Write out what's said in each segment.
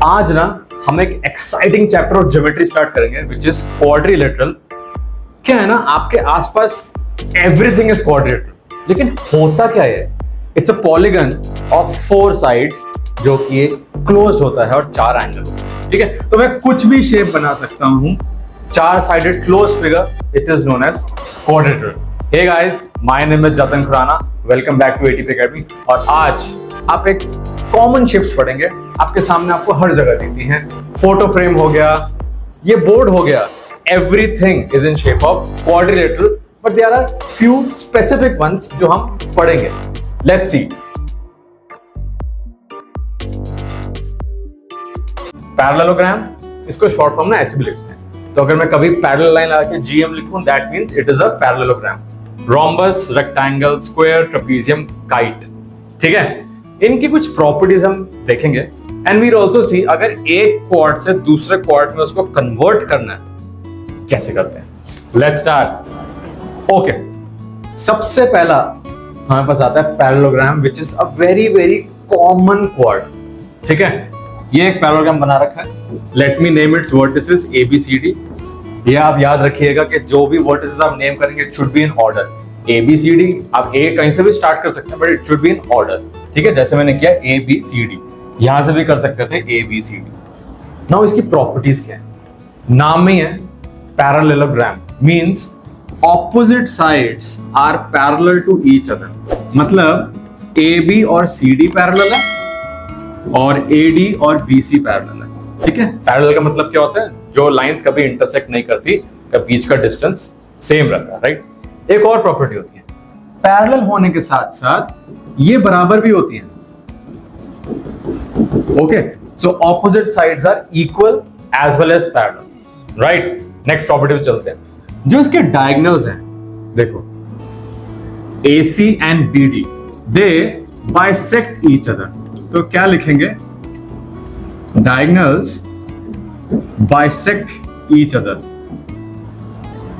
आज ना हम एक exciting chapter of geometry start करेंगे विच इज क्वाड्रिलेटरल। क्या है ना, आपके आसपास एवरीथिंग इज क्वाड्रिलेटरल, लेकिन होता क्या है, it's a polygon of 4 sides जो कि क्लोज्ड होता है और 4 एंगल होता है। ठीक है, तो मैं कुछ भी शेप बना सकता हूं, 4 sided closed figure, it is known as quadrilateral. Hey guys, my name is Jatan Khurana, welcome back to ATP Academy. और आज आप एक कॉमन शेप्स पढ़ेंगे, आपके सामने आपको हर जगह दिखती हैं। फोटो फ्रेम हो गया, ये बोर्ड हो गया, everything is in shape of quadrilateral, but there are few specific ones जो हम पढ़ेंगे। Let's see. पैरेललोग्राम, इसको शॉर्ट फॉर्म में ऐसे भी लिखते हैं, तो अगर मैं कभी पैरेलल लाइन लगा के जीएम लिखूं, that means it is a parallelogram. Rhombus, rectangle, square, trapezium, kite. ठीक है, इनकी कुछ प्रॉपर्टीज हम देखेंगे and we will also see अगर एक क्वाड से दूसरे क्वाड में उसको कन्वर्ट करना है कैसे करते हैं। Let's start. ओके, सबसे पहला हमारे पास आता है parallelogram which is a very very common quad. ठीक है, ये एक पैरेललोग्राम बना रखा है। Let me name its vertices A B C D. ये आप याद रखिएगा कि जो भी वर्टिसेस आप नेम करेंगे it should be in order. A B C D, आप ए कहीं से भी स्टार्ट कर सकते हैं but it should be in order. ठीक है, जैसे मैंने किया ए बी सी डी, यहां से भी कर सकते थे A B C D. Now इसकी प्रॉपर्टीज क्या है, नाम में है parallelogram, means opposite sides are parallel to each other. मतलब ए बी और सी डी पैरेलल है और ए डी और बी सी पैरेलल है। ठीक है, पैरेलल का मतलब क्या होता है, जो लाइंस कभी इंटरसेक्ट नहीं करती, का बीच का डिस्टेंस सेम रहता है, राइट। एक और प्रॉपर्टी होती है, पैरेलल होने के साथ साथ ये बराबर भी होती हैं। Okay, so opposite sides are equal as well as parallel, right. Next property पे चलते हैं, जो इसके डायगोनल्स हैं, देखो AC and BD they bisect each other. तो क्या लिखेंगे, diagonals bisect each other.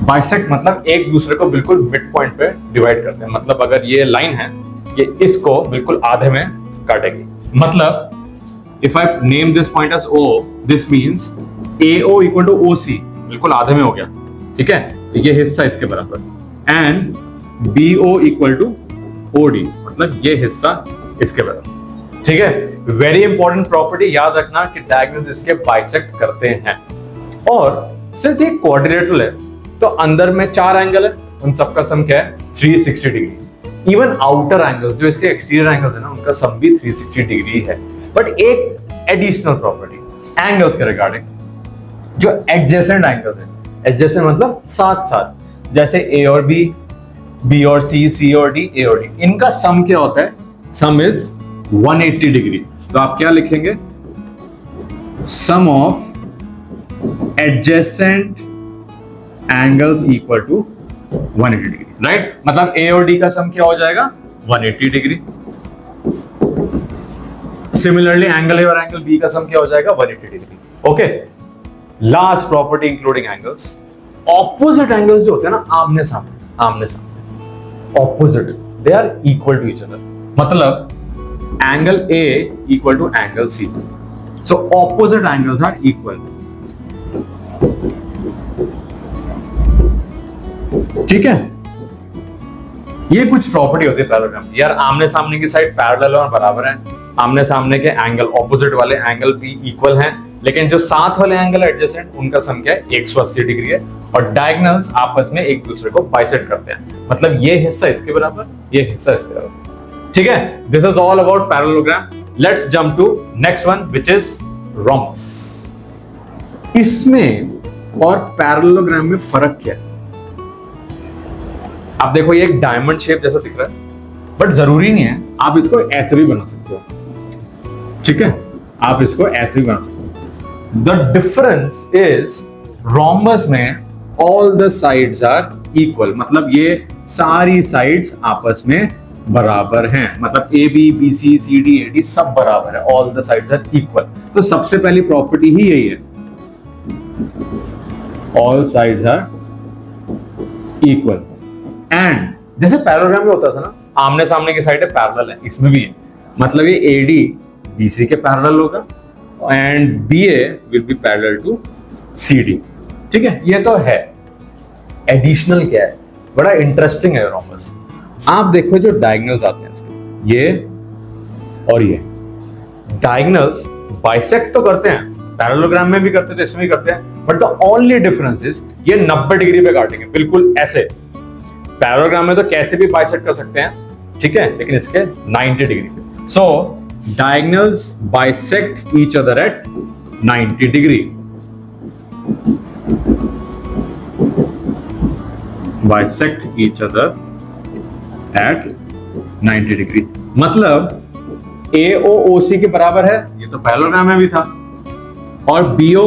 Bisect मतलब एक दूसरे को बिल्कुल मिड पॉइंट पे डिवाइड करते हैं। मतलब अगर ये लाइन है, ये इसको बिल्कुल आधे में काटेगी। मतलब if I name this point as O, this means AO equal to OC, बिल्कुल आधे में हो गया। ठीक है, तो ये हिस्सा इसके बराबर। And BO equal to OD, मतलब ये हिस्सा इसके बराबर। ठीक है, वेरी इंपॉर्टेंट प्रॉपर्टी याद रखना कि डायगोनल्स इसके बाइसेक्ट करते हैं। और सिंस ये क्वाड्रिलेटरल है तो अंदर में 4 एंगल है, उन सबका सम क्या है, 360 डिग्री। इवन आउटर एंगल्स, जो इसके एक्सटीरियर एंगल्स है ना, उनका सम भी 360 डिग्री है। बट एक एडिशनल प्रॉपर्टी एंगल्स के रिगार्डिंग, जो एडजेसेंट एंगल्स है, एडजेसेंट मतलब साथ साथ, जैसे A और B, B और C, C और D, A और D, इनका सम क्या होता है, सम इज 180 डिग्री। तो आप क्या लिखेंगे, sum of adjacent angles equal to 180 degree, right. मतलब A और D का सम क्या हो जाएगा, 180 डिग्री। सिमिलरली एंगल A और एंगल B का सम क्या हो जाएगा, 180 degree. Okay, last property including angles, opposite angles जो होते हैं ना, आमने सामने, opposite, they are equal to each other. मतलब angle A equal to angle C, so opposite angles are equal. ठीक है, ये कुछ प्रॉपर्टी होती है पैरेललोग्राम। यार आमने सामने की साइड पैरेलल और बराबर है, आमने सामने के एंगल, ऑपोजिट वाले एंगल भी इक्वल हैं, लेकिन जो साथ वाले एंगल एडजेसेंट, उनका सम क्या है, 180 डिग्री है। और डायगोनल्स आपस में एक दूसरे को बाइसेक्ट करते हैं, मतलब ये हिस्सा इसके बराबर, ये हिस्सा इसके बराबर। ठीक है, this is all about parallelogram. Let's jump to next one which is rhombus. इसमें और पैरेललोग्राम में फर्क क्या है, आप देखो ये एक डायमंड शेप जैसा दिख रहा है, बट जरूरी नहीं है, आप इसको ऐसे भी बना सकते हो। ठीक है, आप इसको ऐसे भी बना सकते हो। द डिफरेंस इज रोम्बस में all the sides are equal, मतलब ये सारी साइड्स आपस में बराबर हैं। मतलब A B B C C D A D सब बराबर है, all the sides are equal. तो सबसे पहली प्रॉपर्टी ही यही है, all sides are equal. And जैसे पैरेललोग्राम में होता था ना, आमने सामने की साइड है, पैरेलल है, इसमें भी है। मतलब ये AD BC के पैरेलल होगा and BA will be parallel to CD। ठीक है, ये तो है। एडिशनल क्या है, बड़ा इंटरेस्टिंग है रोम्बस। आप देखो जो डायगोनल्स आते हैं इसके, ये और ये डायगोनल्स बाइसेक्ट तो करते हैं, पैरेललोग्राम में भी करते थे, इसमें भी करते हैं, but the only difference is ये 90 डिग्री पे काटेंगे, बिल्कुल ऐसे। पैरेललोग्राम में तो कैसे भी बाइसेक्ट कर सकते हैं, ठीक है, लेकिन इसके 90 डिग्री पे। So diagonals bisect each other at 90 degree. Bisect each other at 90 degree, मतलब AOOC के बराबर है, ये तो पैरेललोग्राम में भी था, और BO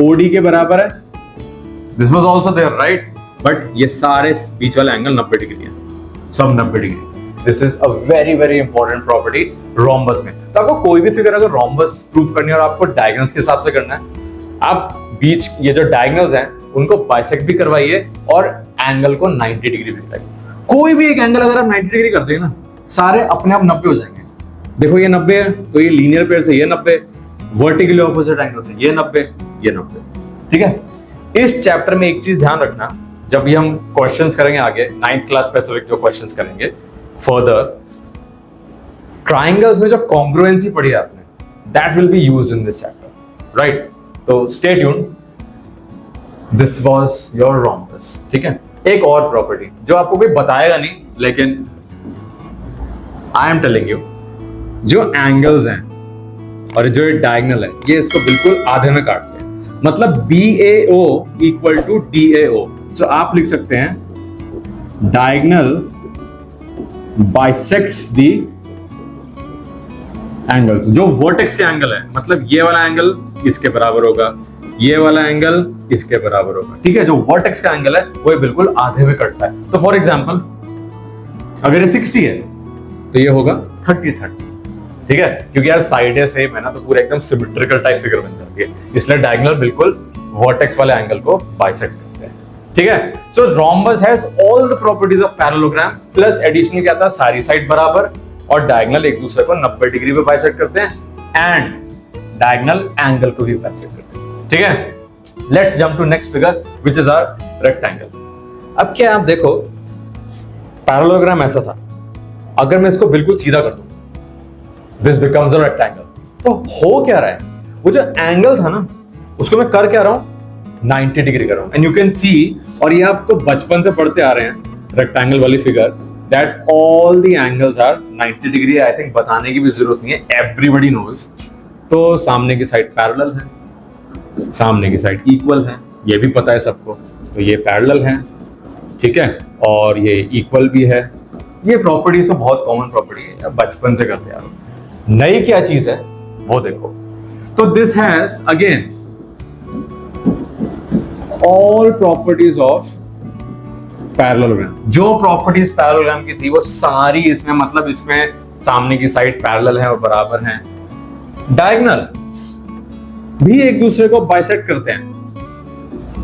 OD के बराबर है, this was also there, right. But ये सारे बीच वाले एंगल 90 डिग्री है, सब 90 degree. This is a very very important property rhombus में। तो आपको कोई भी फिगर अगर रोम्बस प्रूफ करनी है और आपको डायगोनल्स के हिसाब से करना है, आप बीच ये जो डायगोनल्स हैं उनको बाइसेक्ट भी करवाइए और एंगल को 90 डिग्री भी कराइए। कोई भी एक एंगल अगर आप 90 डिग्री करते हैं ना, सारे अपने आप 90 हो जाएंगे। देखो ये 90 है तो ये लीनियर पेयर से ये 90, वर्टिकली ऑपोजिट एंगल से ये 90, ये 90। ठीक है, इस चैप्टर में एक चीज ध्यान रखना, जब भी हम क्वेश्चंस करेंगे आगे 9th क्लास स्पेसिफिक जो क्वेश्चंस करेंगे फर्दर, ट्राइंगल्स में जो कॉन्ग्रुएंसी पढ़ी है आपने, that will be used in this chapter, right. तो stay tuned, this was your rhombus. ठीक है, एक और प्रॉपर्टी जो आपको कोई बताएगा नहीं, लेकिन आई एम टेलिंग यू, जो एंगल्स हैं और जो डायगोनल है, ये इसको बिल्कुल आधे में काटते हैं, मतलब BAO इक्वल टू DAO। सो आप लिख सकते हैं डायगोनल बाइसेक्ट्स दी एंगल्स। जो वर्टेक्स के एंगल है, मतलब ये वाला एंगल इसके बराबर होगा, ये वाला एंगल इसके बराबर होगा। ठीक है, जो वर्टेक्स का एंगल है वो बिल्कुल आधे में कटता है। तो फॉर एग्जांपल अगर ये 60 है तो ये होगा 30-30। ठीक है, क्योंकि यार साइडें सेम है ना, तो पूरा एकदम सिमेट्रिकल टाइप फिगर बन जाती है, इसलिए डायगोनल बिल्कुल वर्टेक्स वाले एंगल को बाइसेक्ट करते हैं। ठीक है, so rhombus has all the properties of parallelogram, plus additional क्या था, सारी साइड बराबर और डायगोनल एक दूसरे को 90 डिग्री पे बाइसेक्ट करते हैं, एंड डायगोनल एंगल को भी बाइसेक्ट करते हैं। ठीक है, let's jump to next figure which is our rectangle. अब क्या आप देखो, पैरेललोग्राम ऐसा था, अगर मैं इसको बिल्कुल सीधा कर दूं, दिस बिकम्स अ रेक्टेंगल। तो हो क्या रहा है, वो जो एंगल था ना, उसको मैं कर क्या रहा हूं, 90 डिग्री कर रहा हूं। एंड यू कैन सी, और ये आप तो बचपन से पढ़ते आ रहे हैं रेक्टेंगल वाली figure, that all the angles are 90 degree. I think बताने की भी जरूरत नहीं है, एवरीबॉडी नोज। तो सामने की साइड पैरेलल है, सामने की साइड इक्वल है, ये भी पता है सबको, तो ये पैरेलल है। ठीक है, और ये इक्वल भी है। ये प्रॉपर्टीज तो बहुत कॉमन प्रॉपर्टी है, बचपन से करते आ रहे हो। नई क्या चीज है वो देखो। तो this has again all properties of parallelogram. जो प्रॉपर्टीज पैरेललोग्राम की थी वो सारी इसमें, मतलब इसमें सामने की साइड पैरेलल है और बराबर है, डायगोनल भी एक दूसरे को बाइसेक्ट करते हैं,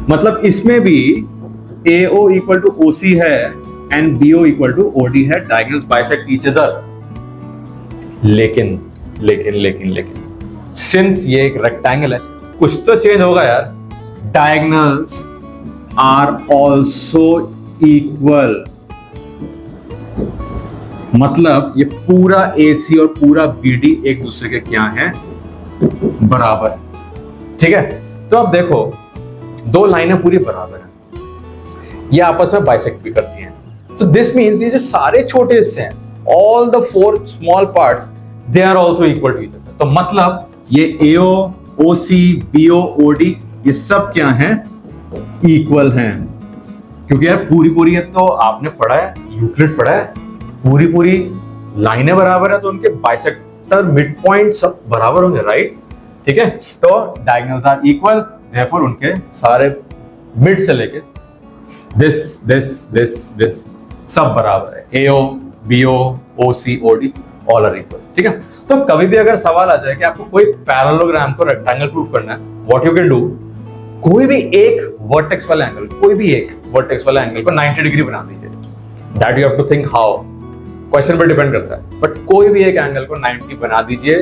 मतलब इसमें भी AO इक्वल टू OC है and BO equal to OD है, डायगोनल्स बाइसेक्ट ईच अदर। लेकिन लेकिन लेकिन लेकिन सिंस ये एक रेक्टेंगल है, कुछ तो चेंज होगा यार, डायगोनल्स आर ऑल्सो इक्वल, मतलब ये पूरा AC और पूरा BD एक दूसरे के क्या है, बराबर। ठीक है, तो अब देखो दो लाइनें पूरी बराबर हैं, ये आपस में बाइसेक्ट भी करती हैं। सो दिस मींस ये जो सारे छोटे हिस्से हैं, all the 4 small parts, they are also equal to each other। तो मतलब ये AO, OC, BO, OD ये सब क्या हैं, इक्वल हैं। क्योंकि यार पूरी पूरी है, तो आपने पढ़ा है, यूक्लिड पढ़ा है, पूरी पूरी लाइनें बराबर है तो उनके बाइसेक्टर मिड पॉइंट सब बराबर होंगे, राइट। ठीक है, तो डायगोनल्स आर इक्वल, देयरफॉर उनके सारे मिड से लेके दिस सब बराबर है। AO, BO, OC, OD all are equal. ठीक है, तो कभी भी अगर सवाल आ जाए कि आपको कोई पैरेललोग्राम को रेक्टेंगल प्रूफ करना है, व्हाट यू कैन डू, कोई भी एक वर्टेक्स वाला एंगल, कोई भी एक वर्टेक्स वाला एंगल को 90 डिग्री बना दीजिए। That you have to think how, question पर डिपेंड करता है, बट कोई भी एक एंगल को 90 बना दीजिए,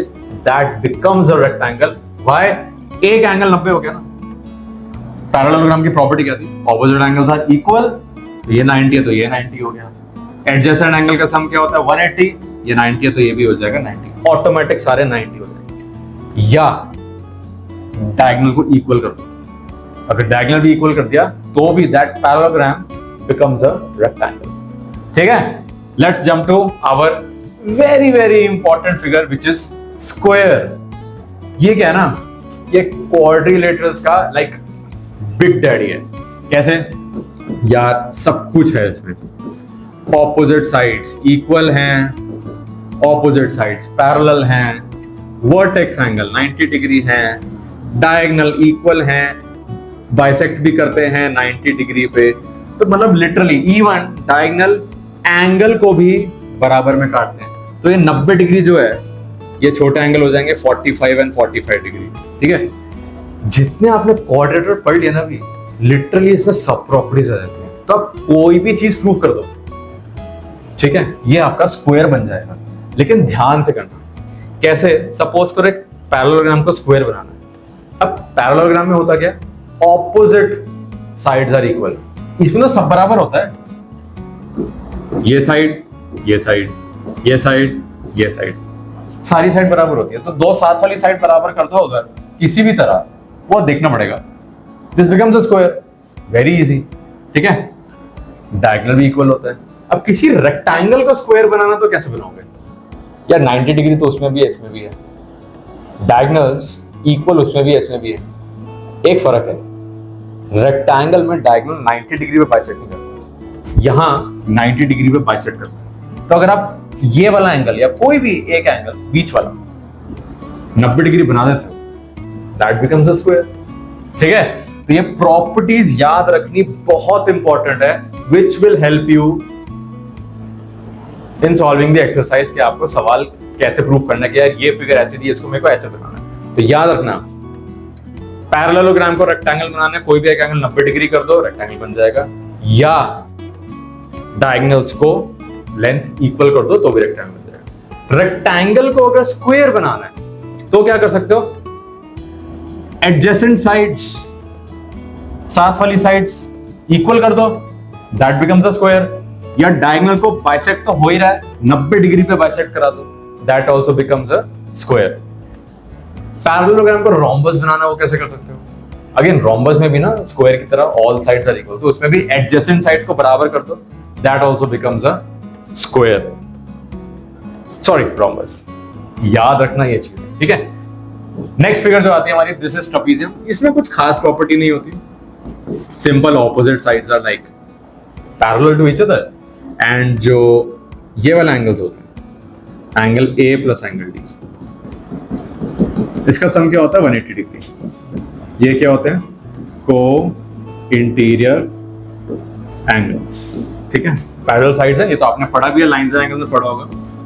that becomes a rectangle. Why? एक एंगल 90 हो गया ना। पैरेललोग्राम की प्रॉपर्टी क्या थी? Opposite angles are equal. तो ये 90 है तो ये 90 हो गया। एडजेसेंट एंगल का सम क्या होता है? 180। ये 90 है तो ये भी हो जाएगा 90। ऑटोमेटिक सारे 90 हो जाएंगे। या डायगोनल को इक्वल कर दो। अगर डायगोनल भी इक्वल कर दिया तो भी that parallelogram becomes a rectangle. ठीक है, let's jump to our very very important figure which is square. ये क्या है ना, ये क्वाड्रिलेटरल्स का लाइक बिग डैडी है। कैसे? यार सब कुछ है इसमें। ऑपोजिट साइड्स इक्वल हैं, ऑपोजिट साइड्स पैरेलल हैं, वर्टेक्स एंगल 90 डिग्री हैं, डायगोनल इक्वल हैं, बाइसेक्ट भी करते हैं 90 डिग्री पे। तो मतलब लिटरली इवन डायगोनल एंगल को भी बराबर में काटते हैं। तो ये 90 डिग्री जो है ये छोटे एंगल हो जाएंगे 45 एंड 45 डिग्री। ठीक है, जितने आपने क्वाड्रेटर पढ़ लिया ना अभी, लिटरली इसमें सब प्रॉपर्टीज आ जाती हैं। तो आप कोई भी चीज प्रूव कर दो, ठीक है, ये आपका स्क्वायर बन जाएगा। लेकिन ध्यान से करना। कैसे? सपोज करो एक पैरेललोग्राम को स्क्वायर बनाना है। अब पैरेललोग्राम में होता क्या? Opposite sides are equal. इसमें तो सब बराबर होता है। ये साइड, ये साइड, ये साइड, ये साइड, सारी साइड बराबर होती है। तो दो साथ वाली साइड बराबर कर दो अगर किसी भी तरह, वो देखना पड़ेगा। This becomes a square, very easy. ठीक है, डायगोनल भी इक्वल होता है। अब किसी रेक्टेंगल का स्क्वायर बनाना तो कैसे बनाओगे यार? 90 डिग्री तो उसमें भी है इसमें भी है, डायगोनल्स इक्वल उसमें भी है इसमें भी है। एक फर्क है, रेक्टेंगल में डायगोनल 90 डिग्री पे बाइसेक्ट नहीं करता, यहां 90 डिग्री पे बाइसेक्ट करता है। तो अगर आप ये वाला एंगल या कोई भी एक एंगल बीच वाला 90 डिग्री बना देते हो, दैट बिकम्स अ स्क्वायर। ठीक है, तो ये प्रॉपर्टीज याद रखनी बहुत इंपॉर्टेंट है, which will help you in solving the exercise. कि आपको सवाल कैसे प्रूव करना है कि यार ये फिगर ऐसी दी, इसको मेरे को ऐसे बनाना है। तो याद रखना, पैरेललोग्राम को रेक्टेंगल बनाना है, कोई भी एक एंगल 90 डिग्री कर दो, रेक्टेंगल बन जाएगा। या डायगोनल्स को लेंथ इक्वल कर दो तो भी रेक्टेंगल बन जाएगा। रेक्टेंगल को अगर स्क्वायर बनाना है तो क्या कर सकते हो? एडजेसेंट साइड्स, साथ वाली साइड्स इक्वल कर दो, दैट बिकम्स अ स्क्वायर। या डायगोनल को बाइसेक्ट तो हो ही रहा है, 90 डिग्री पे बाइसेक्ट करा दो, that also becomes a square. Parallelogram को रोम्बस बनाना, वो कैसे कर सकते हो? अगेन रोम्बस में भी ना स्क्वायर की तरह ऑल साइड्स आर इक्वल, तो उसमें भी एडजेसेंट साइड्स को बराबर कर दो, that also becomes a square. Sorry, rhombus. याद रखना ये चीज, ठीक है। नेक्स्ट फिगर जो आती है हमारी, दिस इज ट्रापेजियम। इसमें कुछ खास प्रॉपर्टी नहीं होती, simple opposite sides are like parallel to each other, and जो ये वाला एंगल्स होते हैं, angle A plus angle D, इसका सम क्या होता है? 180 डिग्री। ये क्या होते हैं? को इंटीरियर एंगल्स। ठीक है, पैरेलल साइड्स है, ये तो आपने पढ़ा भी है, लाइंस एंड एंगल में पढ़ा होगा।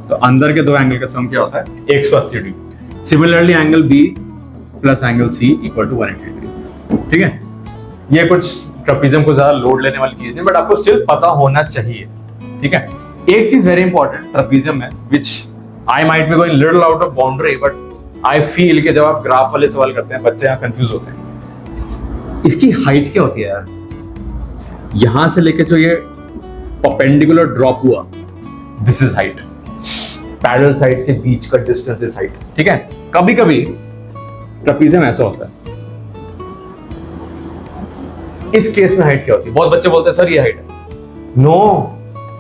तो अंदर के दो एंगल का सम क्या होता है? 180 degree. Similarly angle B plus angle C equal to 180 degree. ठीक है, ये कुछ ट्रापेजियम को ज्यादा लोड लेने वाली चीज नहीं, बट आपको स्टिल पता होना चाहिए। ठीक है, एक चीज वेरी इंपॉर्टेंट ट्रापेजियम में, which I might be going little out of boundary, but I feel कि जब आप ग्राफ वाले सवाल करते हैं बच्चे यहाँ कंफ्यूज होते हैं। इसकी हाइट क्या होती है यार? यहां से लेके जो ये परपेंडिकुलर ड्रॉप हुआ, this is height. Parallel sides के बीच का डिस्टेंस इज हाइट। ठीक है, कभी कभी ट्रापेजियम ऐसा होता है, इस केस में हाइट क्या होती है? बहुत बच्चे बोलते हैं सर ये हाइट है। नो,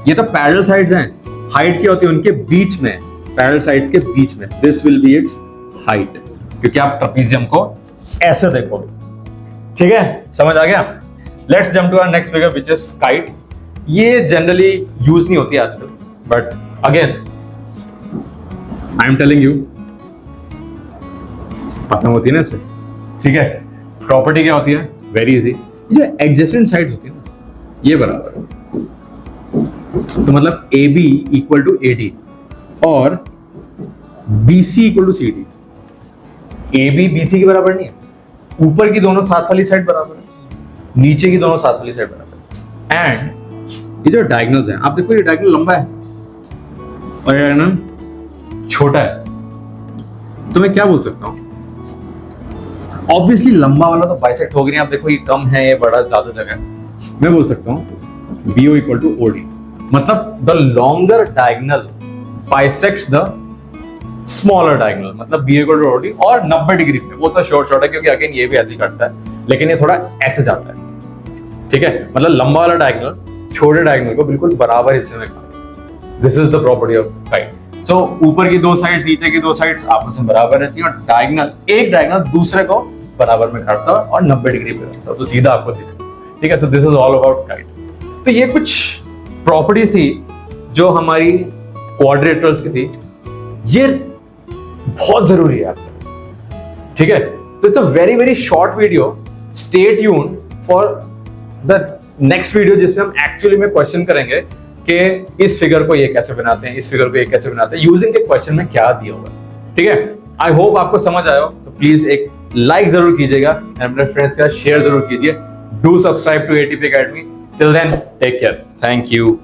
ये तो पैरेलल साइड्स हैं। हाइट क्या होती है? उनके बीच में, पैरेलल साइड्स के बीच में, this will be it's height, क्योंकि आप ट्रापेजियम को ऐसे देखोगे। ठीक है, समझ आ गया? Let's jump to our next figure which is kite. ये जनरली यूज नहीं होती आजकल, but again I am telling you, पता होती है ना इसे। ठीक है, प्रॉपर्टी क्या होती है? Very easy. जो एडजेसेंट साइड्स होती है ना, ये बराबर है, तो मतलब A B equal to A D और B C equal to C D. A B B C के बराबर नहीं है, ऊपर की दोनों साथ वाली साइड बराबर है, नीचे की दोनों साथ वाली साइड बराबर है। एंड ये जो डायगोनल्स हैं, आप देखो ये डायगोनल लंबा है और ये डायगोनल छोटा है। तो मैं क्या बोल सकता हूँ, ऑब्वियसली लंबा वाला तो बाइसेक्ट हो गई, आप देखो ये कम है, ये बड़ा ज्यादा जगह है। मैं बोल सकता हूँ BO इक्वल टू OD, मतलब the longer diagonal bisects the smaller diagonal, मतलब BO इक्वल टू OD, और 90 डिग्री पे। वो तो शॉर्ट है क्योंकि अगेन ये भी ऐसे ही करता है, लेकिन ये थोड़ा ऐसे जाता है, ठीक है। मतलब लंबा वाला डायगनल छोटे डायगनल को बिल्कुल बराबर हिस्से में काटता है। This is the property of kite. So ऊपर की दो साइड, नीचे की दो साइड आपस में बराबर रहती है, और डायगनल एक डायगनल दूसरे को बराबर में काटता है और 90 डिग्री पे रखता है, तो सीधा आपको दिखेगा, ठीक है। So this is all about kite. तो ये कुछ प्रॉपर्टीज थी जो हमारी क्वाड्रिलेटरल्स की थी, ये बहुत जरूरी है आपका, ठीक है। तो it's a very very short video, stay tuned for the next video, जिसमें हम एक्चुअली में क्वेश्चन करेंगे कि इस फिगर को ये कैसे बनाते हैं, इस फिगर को ये कैसे बनाते हैं, यूजिंग के क्वेश्चन में क्या दिया होगा, ठीक है। आई होप आपको समझ आया हो, तो प्लीज एक लाइक जरूर कीजिएगा, अपने फ्रेंड्स के साथ शेयर जरूर कीजिए। Do subscribe to ATP Academy। Till then take care, thank you.